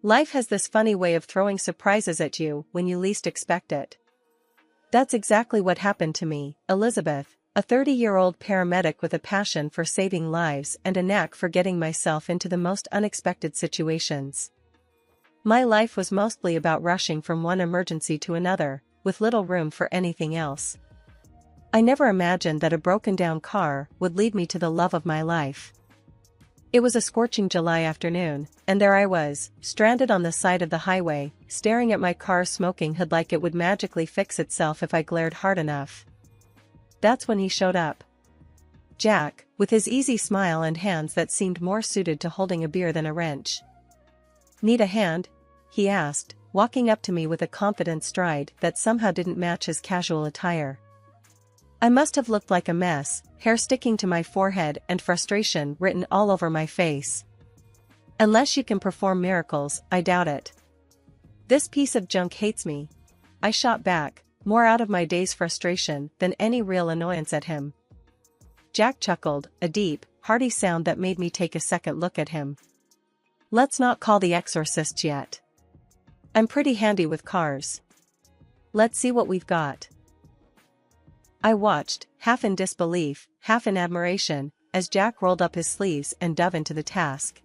Life has this funny way of throwing surprises at you when you least expect it. That's exactly what happened to me, Elizabeth, a 30-year-old paramedic with a passion for saving lives and a knack for getting myself into the most unexpected situations. My life was mostly about rushing from one emergency to another, with little room for anything else. I never imagined that a broken-down car would lead me to the love of my life. It was a scorching July afternoon, and there I was, stranded on the side of the highway, staring at my car's smoking hood like it would magically fix itself if I glared hard enough. That's when he showed up. Jack, with his easy smile and hands that seemed more suited to holding a beer than a wrench. "Need a hand?" he asked, walking up to me with a confident stride that somehow didn't match his casual attire. I must have looked like a mess, hair sticking to my forehead and frustration written all over my face. "Unless you can perform miracles, I doubt it." "This piece of junk hates me," I shot back, more out of my day's frustration than any real annoyance at him. Jack chuckled, a deep, hearty sound that made me take a second look at him. "Let's not call the exorcist yet. I'm pretty handy with cars. Let's see what we've got." I watched, half in disbelief, half in admiration, as Jack rolled up his sleeves and dove into the task.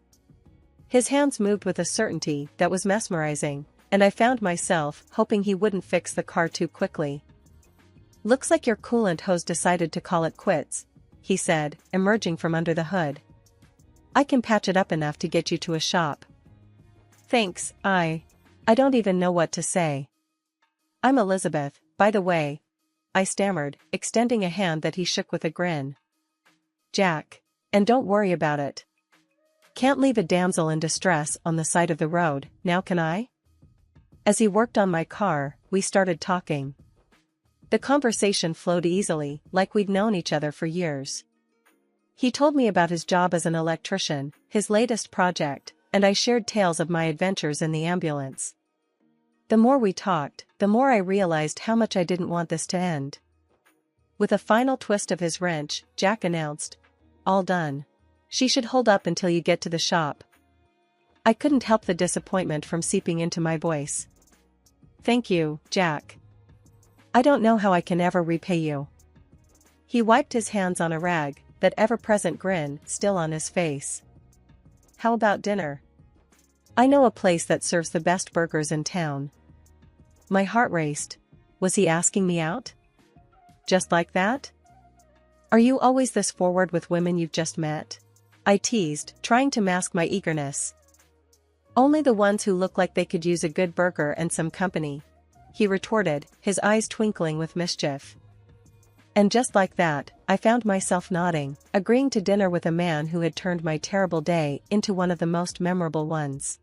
His hands moved with a certainty that was mesmerizing, and I found myself hoping he wouldn't fix the car too quickly. "Looks like your coolant hose decided to call it quits," he said, emerging from under the hood. "I can patch it up enough to get you to a shop." "Thanks, I don't even know what to say." "I'm Elizabeth, by the way," I stammered, extending a hand that he shook with a grin. "Jack. And don't worry about it. Can't leave a damsel in distress on the side of the road, now can I?" As he worked on my car, we started talking. The conversation flowed easily, like we'd known each other for years. He told me about his job as an electrician, his latest project, and I shared tales of my adventures in the ambulance. The more we talked, the more I realized how much I didn't want this to end. With a final twist of his wrench, Jack announced, "All done. She should hold up until you get to the shop." I couldn't help the disappointment from seeping into my voice. "Thank you, Jack. I don't know how I can ever repay you." He wiped his hands on a rag, that ever-present grin still on his face. "How about dinner? I know a place that serves the best burgers in town." My heart raced. Was he asking me out? Just like that? "Are you always this forward with women you've just met?" I teased, trying to mask my eagerness. "Only the ones who look like they could use a good burger and some company," he retorted, his eyes twinkling with mischief. And just like that, I found myself nodding, agreeing to dinner with a man who had turned my terrible day into one of the most memorable ones.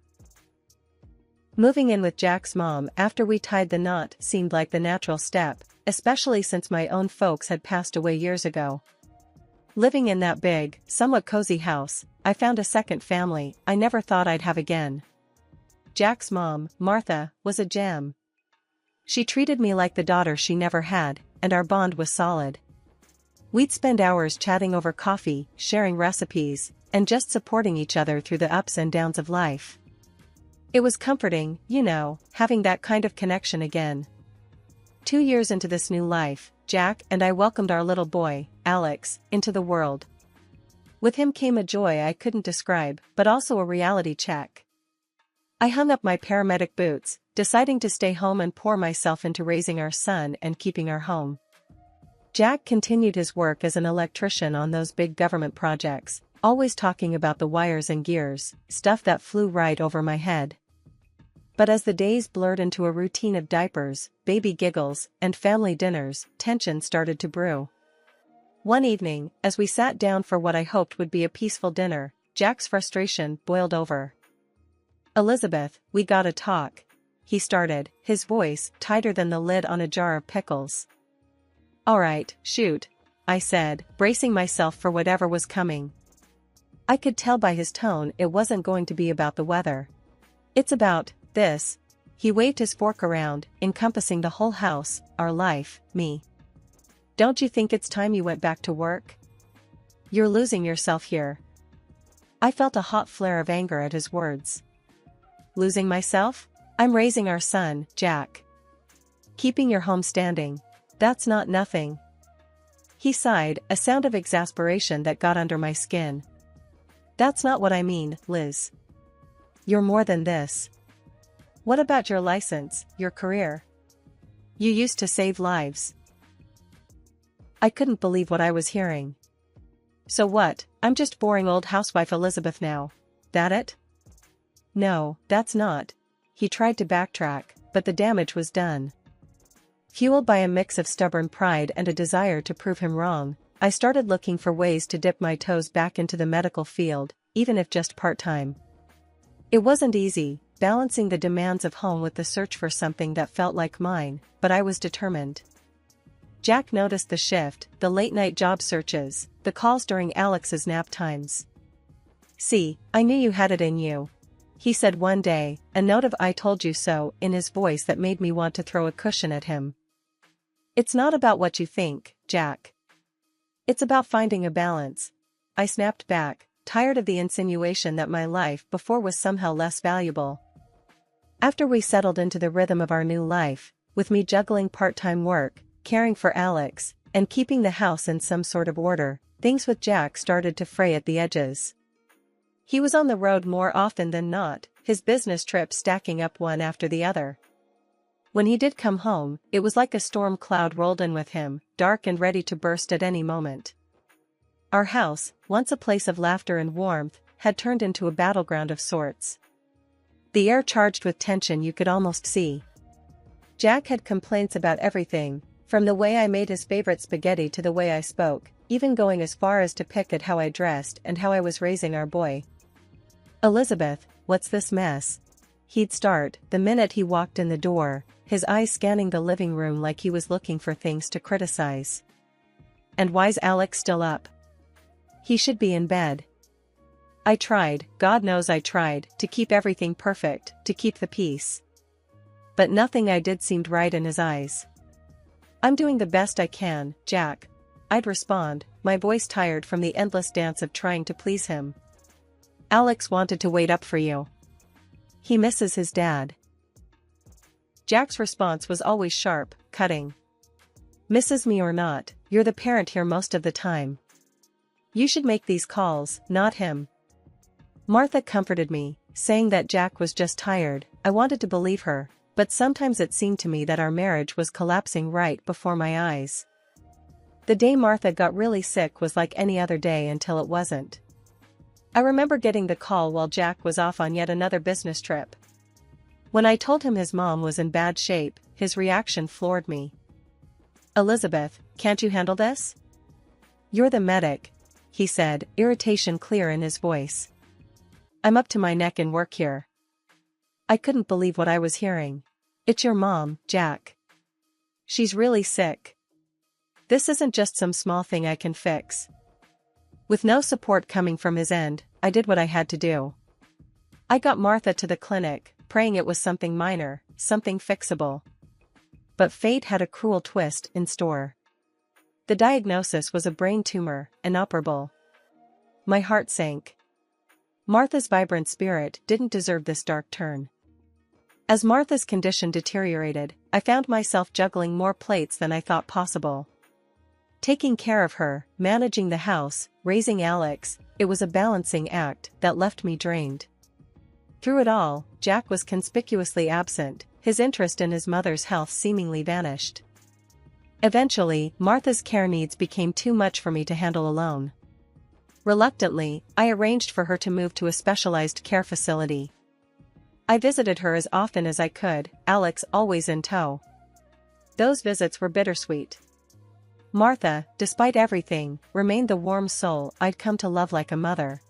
Moving in with Jack's mom after we tied the knot seemed like the natural step, especially since my own folks had passed away years ago. Living in that big, somewhat cozy house, I found a second family I never thought I'd have again. Jack's mom, Martha, was a gem. She treated me like the daughter she never had, and our bond was solid. We'd spend hours chatting over coffee, sharing recipes, and just supporting each other through the ups and downs of life. It was comforting, having that kind of connection again. 2 years into this new life, Jack and I welcomed our little boy, Alex, into the world. With him came a joy I couldn't describe, but also a reality check. I hung up my paramedic boots, deciding to stay home and pour myself into raising our son and keeping our home. Jack continued his work as an electrician on those big government projects, always talking about the wires and gears, stuff that flew right over my head. But as the days blurred into a routine of diapers, baby giggles, and family dinners, tension started to brew. One evening, as we sat down for what I hoped would be a peaceful dinner, Jack's frustration boiled over. "Elizabeth, we gotta talk," he started, his voice tighter than the lid on a jar of pickles. "All right, shoot," I said, bracing myself for whatever was coming. I could tell by his tone it wasn't going to be about the weather. "It's about this." He waved his fork around, encompassing the whole house, our life, me. "Don't you think it's time you went back to work? You're losing yourself here." I felt a hot flare of anger at his words. Losing myself? I'm raising our son, Jack. Keeping your home standing. That's not nothing. He sighed, a sound of exasperation that got under my skin. That's not what I mean, Liz. You're more than this. What about your license, your career? You used to save lives. I couldn't believe what I was hearing. So what, I'm just boring old housewife Elizabeth now. That it? No, that's not. He tried to backtrack, but the damage was done. Fueled by a mix of stubborn pride and a desire to prove him wrong, I started looking for ways to dip my toes back into the medical field, even if just part-time. It wasn't easy, balancing the demands of home with the search for something that felt like mine, but I was determined. Jack noticed the shift, the late-night job searches, the calls during Alex's nap times. "See, I knew you had it in you," he said one day, a note of "I told you so" in his voice that made me want to throw a cushion at him. "It's not about what you think, Jack. It's about finding a balance," I snapped back, tired of the insinuation that my life before was somehow less valuable. After we settled into the rhythm of our new life, with me juggling part-time work, caring for Alex, and keeping the house in some sort of order, things with Jack started to fray at the edges. He was on the road more often than not, his business trips stacking up one after the other. When he did come home, it was like a storm cloud rolled in with him, dark and ready to burst at any moment. Our house, once a place of laughter and warmth, had turned into a battleground of sorts. The air charged with tension you could almost see. Jack had complaints about everything, from the way I made his favorite spaghetti to the way I spoke, even going as far as to pick at how I dressed and how I was raising our boy. "Elizabeth, what's this mess?" He'd start, the minute he walked in the door, his eyes scanning the living room like he was looking for things to criticize. "And why's Alex still up? He should be in bed." I tried, God knows I tried, to keep everything perfect, to keep the peace. But nothing I did seemed right in his eyes. "I'm doing the best I can, Jack," I'd respond, my voice tired from the endless dance of trying to please him. "Alex wanted to wait up for you. He misses his dad." Jack's response was always sharp, cutting. "Misses me or not, you're the parent here most of the time. You should make these calls, not him." Martha comforted me, saying that Jack was just tired. I wanted to believe her, but sometimes it seemed to me that our marriage was collapsing right before my eyes. The day Martha got really sick was like any other day until it wasn't. I remember getting the call while Jack was off on yet another business trip. When I told him his mom was in bad shape, his reaction floored me. "Elizabeth, can't you handle this? You're the medic," he said, irritation clear in his voice. "I'm up to my neck in work here." I couldn't believe what I was hearing. "It's your mom, Jack. She's really sick. This isn't just some small thing I can fix." With no support coming from his end, I did what I had to do. I got Martha to the clinic, praying it was something minor, something fixable. But fate had a cruel twist in store. The diagnosis was a brain tumor, inoperable. My heart sank. Martha's vibrant spirit didn't deserve this dark turn. As Martha's condition deteriorated, I found myself juggling more plates than I thought possible. Taking care of her, managing the house, raising Alex, it was a balancing act that left me drained. Through it all, Jack was conspicuously absent, his interest in his mother's health seemingly vanished. Eventually, Martha's care needs became too much for me to handle alone. Reluctantly, I arranged for her to move to a specialized care facility. I visited her as often as I could, Alex always in tow. Those visits were bittersweet. Martha, despite everything, remained the warm soul I'd come to love like a mother.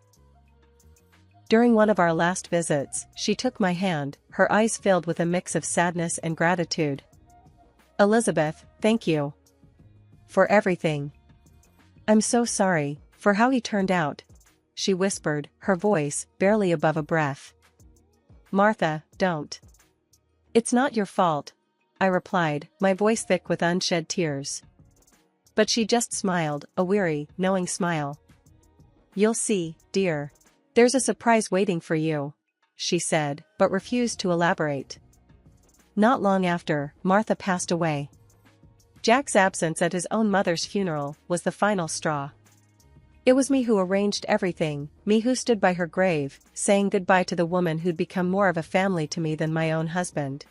During one of our last visits, she took my hand, her eyes filled with a mix of sadness and gratitude. "Elizabeth, thank you for everything. I'm so sorry for how he turned out," she whispered, her voice barely above a breath. "Martha, don't. It's not your fault," I replied, my voice thick with unshed tears. But she just smiled, a weary, knowing smile. "You'll see, dear. There's a surprise waiting for you," she said, but refused to elaborate. Not long after, Martha passed away. Jack's absence at his own mother's funeral was the final straw. It was me who arranged everything, me who stood by her grave, saying goodbye to the woman who'd become more of a family to me than my own husband.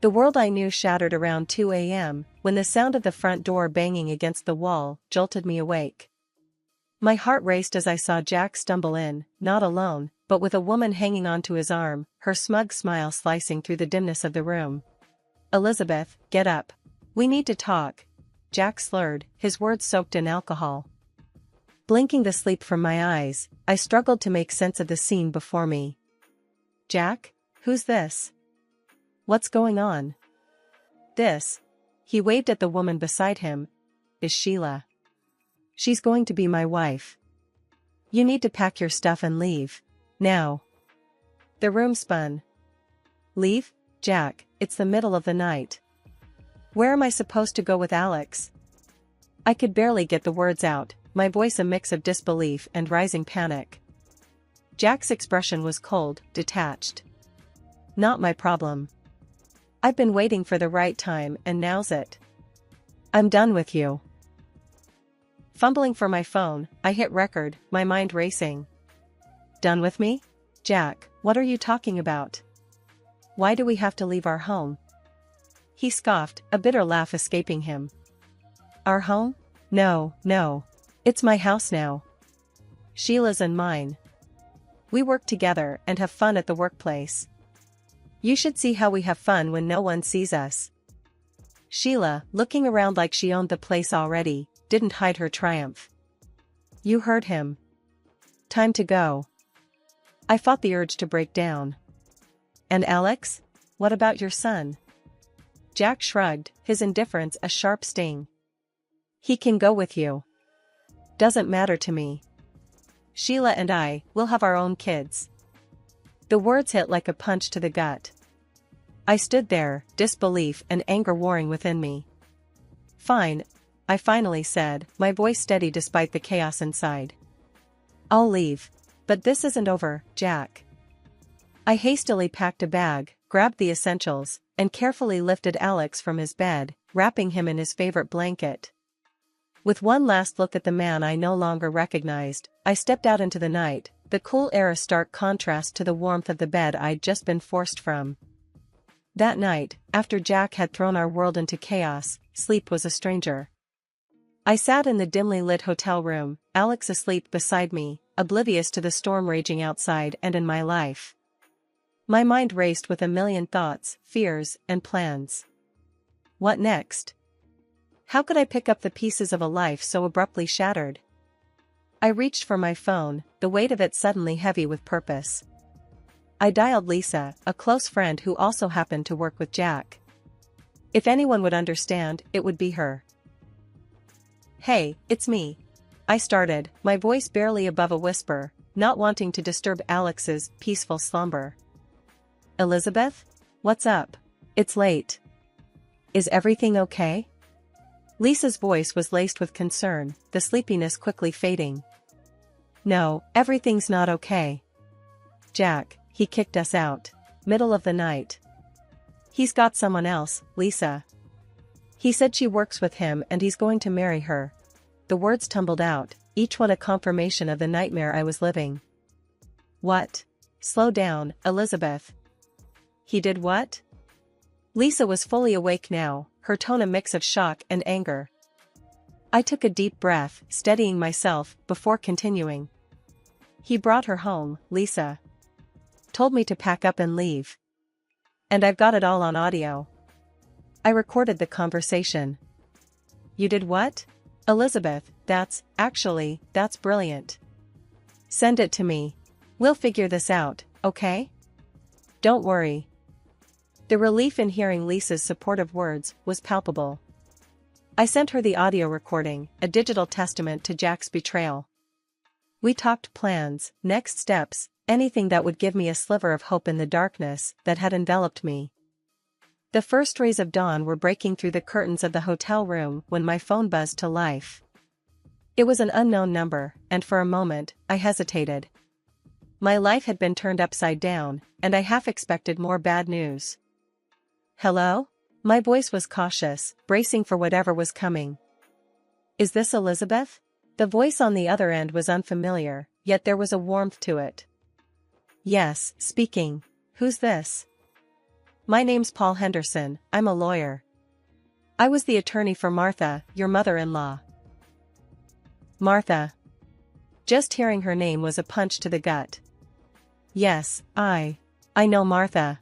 The world I knew shattered around 2 a.m., when the sound of the front door banging against the wall jolted me awake. My heart raced as I saw Jack stumble in, not alone, but with a woman hanging onto his arm, her smug smile slicing through the dimness of the room. "Elizabeth, get up. We need to talk," Jack slurred, his words soaked in alcohol. Blinking the sleep from my eyes, I struggled to make sense of the scene before me. "Jack? Who's this? What's going on?" "This," he waved at the woman beside him, "is Sheila. She's going to be my wife. You need to pack your stuff and leave. Now." The room spun. "Leave? Jack, it's the middle of the night. Where am I supposed to go with Alex?" I could barely get the words out, my voice a mix of disbelief and rising panic. Jack's expression was cold, detached. "Not my problem. I've been waiting for the right time and now's it. I'm done with you." Fumbling for my phone, I hit record, my mind racing. "Done with me? Jack, what are you talking about? Why do we have to leave our home?" He scoffed, a bitter laugh escaping him. "Our home? No, no. It's my house now. Sheila's and mine. We work together and have fun at the workplace. You should see how we have fun when no one sees us." Sheila, looking around like she owned the place already, didn't hide her triumph. "You heard him. Time to go." I fought the urge to break down. "And Alex? What about your son?" Jack shrugged, his indifference a sharp sting. "He can go with you. Doesn't matter to me. Sheila and I will have our own kids." The words hit like a punch to the gut. I stood there, disbelief and anger warring within me. "Fine," I finally said, my voice steady despite the chaos inside. "I'll leave. But this isn't over, Jack." I hastily packed a bag, grabbed the essentials, and carefully lifted Alex from his bed, wrapping him in his favorite blanket. With one last look at the man I no longer recognized, I stepped out into the night, the cool air a stark contrast to the warmth of the bed I'd just been forced from. That night, after Jack had thrown our world into chaos, sleep was a stranger. I sat in the dimly lit hotel room, Alex asleep beside me, oblivious to the storm raging outside and in my life. My mind raced with a million thoughts, fears, and plans. What next? How could I pick up the pieces of a life so abruptly shattered? I reached for my phone, the weight of it suddenly heavy with purpose. I dialed Lisa, a close friend who also happened to work with Jack. If anyone would understand, it would be her. "Hey, it's me," I started, my voice barely above a whisper, not wanting to disturb Alex's peaceful slumber. "Elizabeth? What's up? It's late. Is everything okay?" Lisa's voice was laced with concern, the sleepiness quickly fading. "No, everything's not okay. Jack, he kicked us out. Middle of the night. He's got someone else, Lisa. He said she works with him and he's going to marry her." The words tumbled out, each one a confirmation of the nightmare I was living. "What? Slow down, Elizabeth. He did what?" Lisa was fully awake now, her tone a mix of shock and anger. I took a deep breath, steadying myself, before continuing. "He brought her home, Lisa. Told me to pack up and leave. And I've got it all on audio. I recorded the conversation." "You did what?" "Elizabeth, that's brilliant. Send it to me. We'll figure this out, okay? Don't worry." The relief in hearing Lisa's supportive words was palpable. I sent her the audio recording, a digital testament to Jack's betrayal. We talked plans, next steps, anything that would give me a sliver of hope in the darkness that had enveloped me. The first rays of dawn were breaking through the curtains of the hotel room when my phone buzzed to life. It was an unknown number, and for a moment, I hesitated. My life had been turned upside down, and I half expected more bad news. "Hello?" My voice was cautious, bracing for whatever was coming. "Is this Elizabeth?" The voice on the other end was unfamiliar, yet there was a warmth to it. "Yes, speaking. Who's this?" "My name's Paul Henderson, I'm a lawyer. I was the attorney for Martha, your mother-in-law." Martha. Just hearing her name was a punch to the gut. "Yes, I know Martha.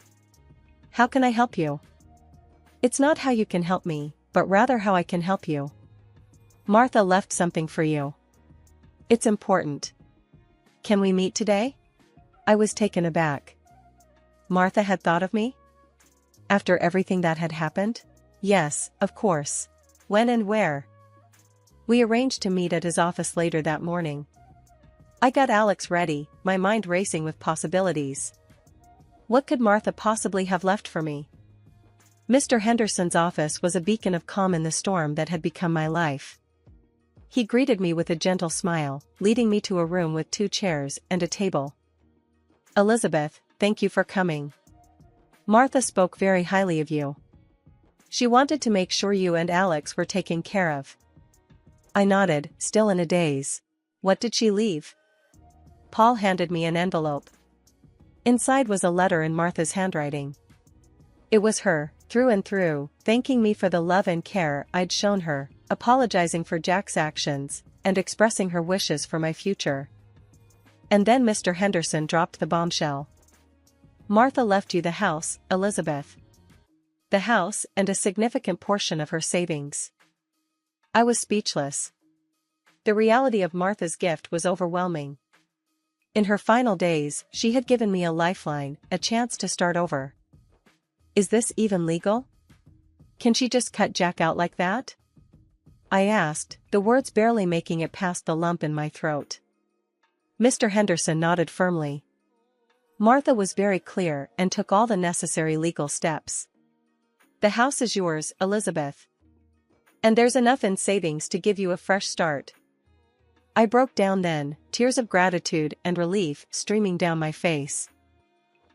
How can I help you?" "It's not how you can help me, but rather how I can help you. Martha left something for you. It's important. Can we meet today?" I was taken aback. Martha had thought of me? After everything that had happened? Yes, of course. When and where? We arranged to meet at his office later that morning. I got Alex ready, my mind racing with possibilities. What could Martha possibly have left for me? Mr. Henderson's office was a beacon of calm in the storm that had become my life. He greeted me with a gentle smile, leading me to a room with 2 chairs and a table. "Elizabeth, thank you for coming. Martha spoke very highly of you. She wanted to make sure you and Alex were taken care of." I nodded, still in a daze. "What did she leave?" Paul handed me an envelope. Inside was a letter in Martha's handwriting. It was her, through and through, thanking me for the love and care I'd shown her, apologizing for Jack's actions, and expressing her wishes for my future. And then Mr. Henderson dropped the bombshell. "Martha left you the house, Elizabeth. The house and a significant portion of her savings." I was speechless. The reality of Martha's gift was overwhelming. In her final days, she had given me a lifeline, a chance to start over. Is this even legal? Can she just cut Jack out like that? I asked, the words barely making it past the lump in my throat. Mr. Henderson nodded firmly. Martha was very clear and took all the necessary legal steps. "The house is yours, Elizabeth. And there's enough in savings to give you a fresh start." I broke down then, tears of gratitude and relief streaming down my face.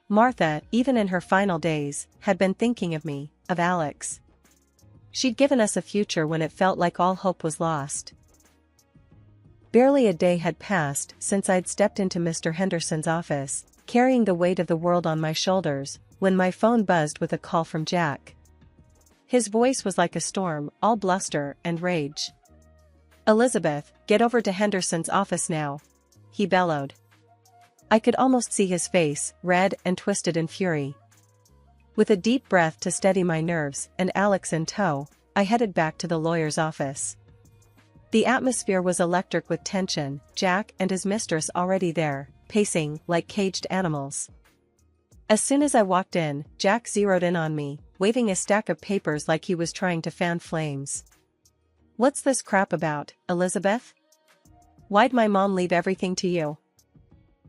Martha, even in her final days, had been thinking of me, of Alex. She'd given us a future when it felt like all hope was lost. Barely a day had passed since I'd stepped into Mr. Henderson's office, carrying the weight of the world on my shoulders, when my phone buzzed with a call from Jack. His voice was like a storm, all bluster and rage. "Elizabeth, get over to Henderson's office now," he bellowed. I could almost see his face, red and twisted in fury. With a deep breath to steady my nerves and Alex in tow, I headed back to the lawyer's office. The atmosphere was electric with tension, Jack and his mistress already there, pacing like caged animals. As soon as I walked in, Jack zeroed in on me, waving a stack of papers like he was trying to fan flames. "What's this crap about, Elizabeth? Why'd my mom leave everything to you?"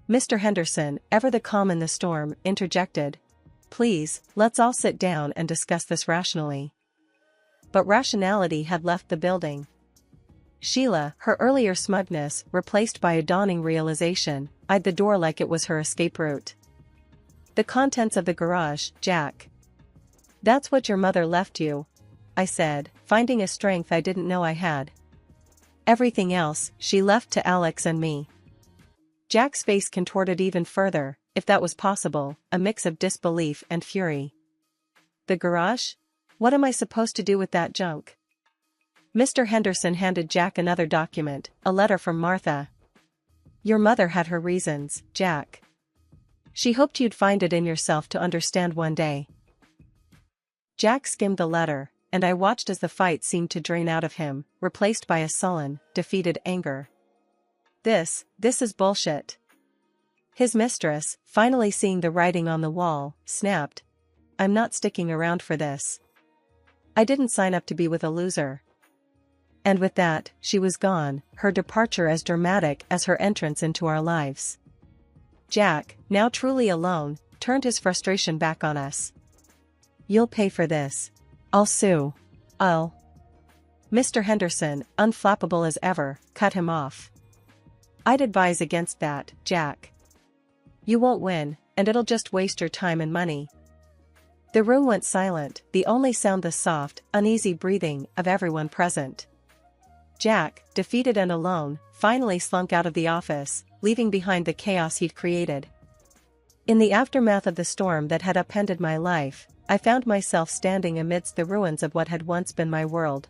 Mr. Henderson, ever the calm in the storm, interjected. "Please, let's all sit down and discuss this rationally." But rationality had left the building. Sheila, her earlier smugness replaced by a dawning realization, eyed the door like it was her escape route. "The contents of the garage, Jack. That's what your mother left you," I said, finding a strength I didn't know I had. "Everything else, she left to Alex and me." Jack's face contorted even further, if that was possible, a mix of disbelief and fury. "The garage? What am I supposed to do with that junk?" Mr. Henderson handed Jack another document, a letter from Martha. "Your mother had her reasons, Jack. She hoped you'd find it in yourself to understand one day." Jack skimmed the letter, and I watched as the fight seemed to drain out of him, replaced by a sullen, defeated anger. This is bullshit." His mistress, finally seeing the writing on the wall, snapped. "I'm not sticking around for this. I didn't sign up to be with a loser." And with that, she was gone, her departure as dramatic as her entrance into our lives. Jack, now truly alone, turned his frustration back on us. "You'll pay for this. I'll sue. I'll—" Mr. Henderson, unflappable as ever, cut him off. "I'd advise against that, Jack. You won't win, and it'll just waste your time and money." The room went silent, the only sound the soft, uneasy breathing of everyone present. Jack, defeated and alone, finally slunk out of the office, leaving behind the chaos he'd created. In the aftermath of the storm that had upended my life, I found myself standing amidst the ruins of what had once been my world.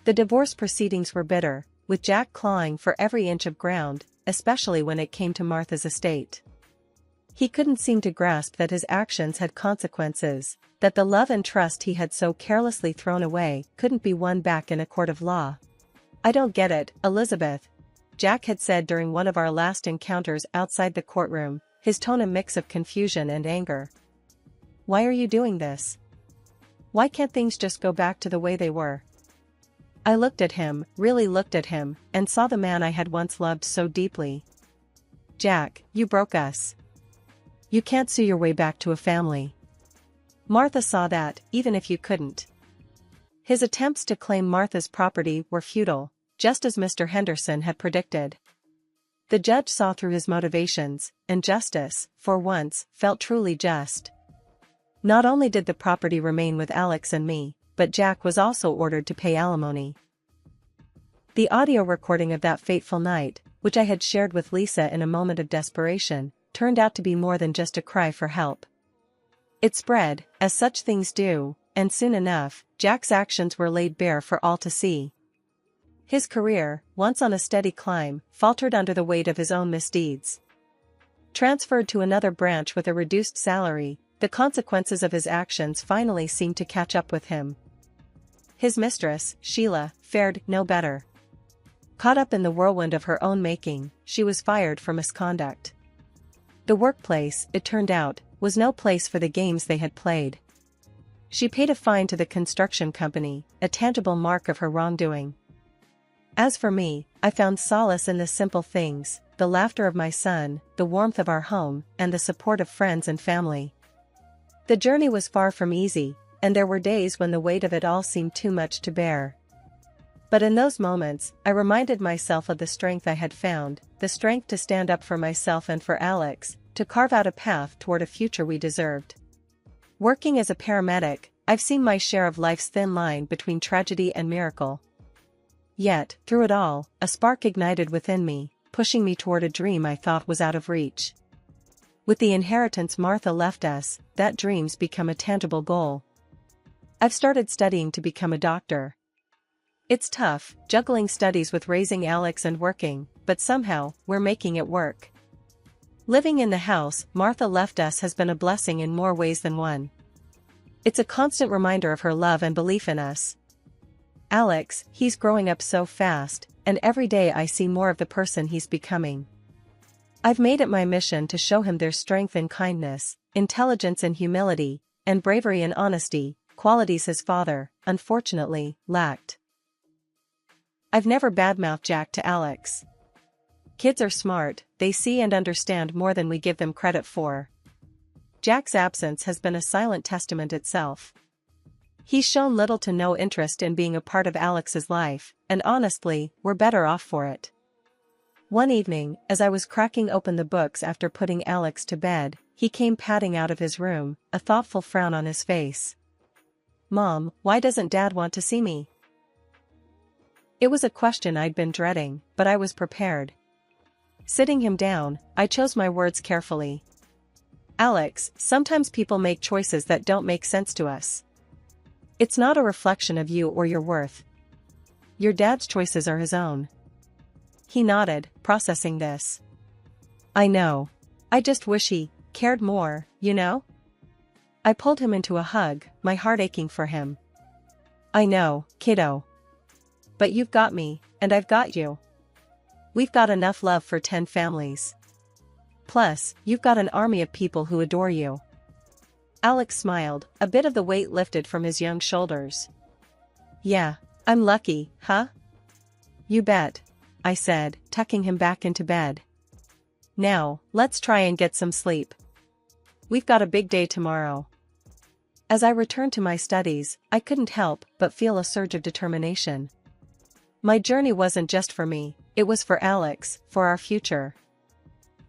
The divorce proceedings were bitter, with Jack clawing for every inch of ground, especially when it came to Martha's estate. He couldn't seem to grasp that his actions had consequences, that the love and trust he had so carelessly thrown away couldn't be won back in a court of law. "I don't get it, Elizabeth," Jack had said during one of our last encounters outside the courtroom, his tone a mix of confusion and anger. "Why are you doing this? Why can't things just go back to the way they were?" I looked at him, really looked at him, and saw the man I had once loved so deeply. "Jack, you broke us. You can't sue your way back to a family. Martha saw that, even if you couldn't." His attempts to claim Martha's property were futile, just as Mr. Henderson had predicted. The judge saw through his motivations, and justice, for once, felt truly just. Not only did the property remain with Alex and me, but Jack was also ordered to pay alimony. The audio recording of that fateful night, which I had shared with Lisa in a moment of desperation, turned out to be more than just a cry for help. It spread, as such things do, and soon enough, Jack's actions were laid bare for all to see. His career, once on a steady climb, faltered under the weight of his own misdeeds. Transferred to another branch with a reduced salary, the consequences of his actions finally seemed to catch up with him. His mistress, Sheila, fared no better. Caught up in the whirlwind of her own making, she was fired for misconduct. The workplace, it turned out, was no place for the games they had played. She paid a fine to the construction company, a tangible mark of her wrongdoing. As for me, I found solace in the simple things, the laughter of my son, the warmth of our home, and the support of friends and family. The journey was far from easy, and there were days when the weight of it all seemed too much to bear. But in those moments, I reminded myself of the strength I had found, the strength to stand up for myself and for Alex, to carve out a path toward a future we deserved. Working as a paramedic, I've seen my share of life's thin line between tragedy and miracle. Yet, through it all, a spark ignited within me, pushing me toward a dream I thought was out of reach. With the inheritance Martha left us, that dream's become a tangible goal. I've started studying to become a doctor. It's tough, juggling studies with raising Alex and working, but somehow, we're making it work. Living in the house Martha left us has been a blessing in more ways than one. It's a constant reminder of her love and belief in us. Alex, he's growing up so fast, and every day I see more of the person he's becoming. I've made it my mission to show him there's strength in kindness, intelligence and humility, and bravery and honesty, qualities his father, unfortunately, lacked. I've never badmouthed Jack to Alex. Kids are smart, they see and understand more than we give them credit for. Jack's absence has been a silent testament itself. He's shown little to no interest in being a part of Alex's life, and honestly, we're better off for it. One evening, as I was cracking open the books after putting Alex to bed, he came padding out of his room, a thoughtful frown on his face. "Mom, why doesn't Dad want to see me?" It was a question I'd been dreading, but I was prepared. Sitting him down, I chose my words carefully. "Alex, sometimes people make choices that don't make sense to us. It's not a reflection of you or your worth. Your dad's choices are his own." He nodded, processing this. "I know. I just wish he cared more, you know?" I pulled him into a hug, my heart aching for him. "I know, kiddo. But you've got me, and I've got you. We've got enough love for 10 families. Plus, you've got an army of people who adore you." Alex smiled, a bit of the weight lifted from his young shoulders. "Yeah, I'm lucky, huh?" "You bet," I said, tucking him back into bed. "Now, let's try and get some sleep. We've got a big day tomorrow." As I returned to my studies, I couldn't help but feel a surge of determination. My journey wasn't just for me, it was for Alex, for our future.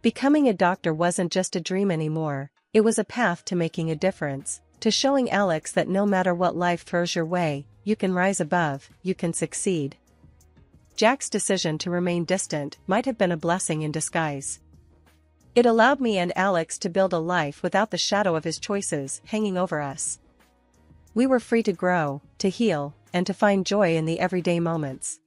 Becoming a doctor wasn't just a dream anymore, it was a path to making a difference, to showing Alex that no matter what life throws your way, you can rise above, you can succeed. Jack's decision to remain distant might have been a blessing in disguise. It allowed me and Alex to build a life without the shadow of his choices hanging over us. We were free to grow, to heal, and to find joy in the everyday moments.